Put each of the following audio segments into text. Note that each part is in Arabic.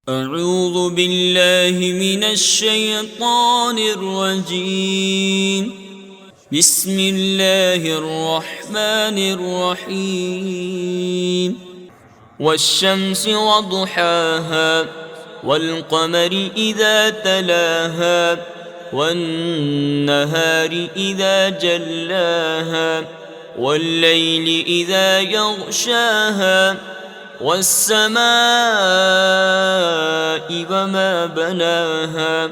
أعوذ بالله من الشيطان الرجيم. بسم الله الرحمن الرحيم. والشمس وضحاها والقمر إذا تلاها والنهار إذا جلاها والليل إذا يغشاها والسماء وما بناها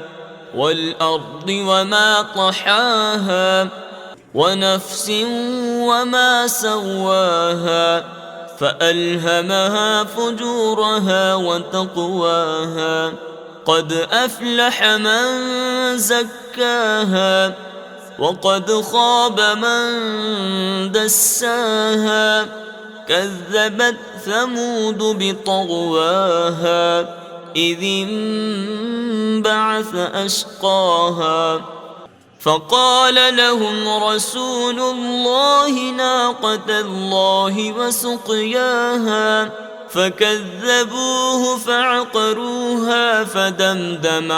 والأرض وما طحاها ونفس وما سواها فألهمها فجورها وتقواها قد أفلح من زكاها وقد خاب من دساها كذبت ثمود بطغواها إذ انبعث أشقاها فقال لهم رسول الله ناقة الله وسقياها فكذبوه فعقروها فدمدم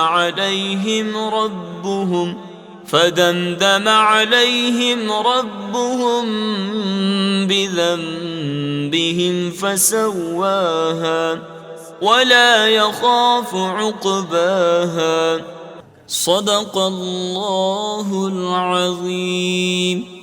عليهم ربهم بذنبهم فسواها ولا يخاف عقباها. صدق الله العظيم.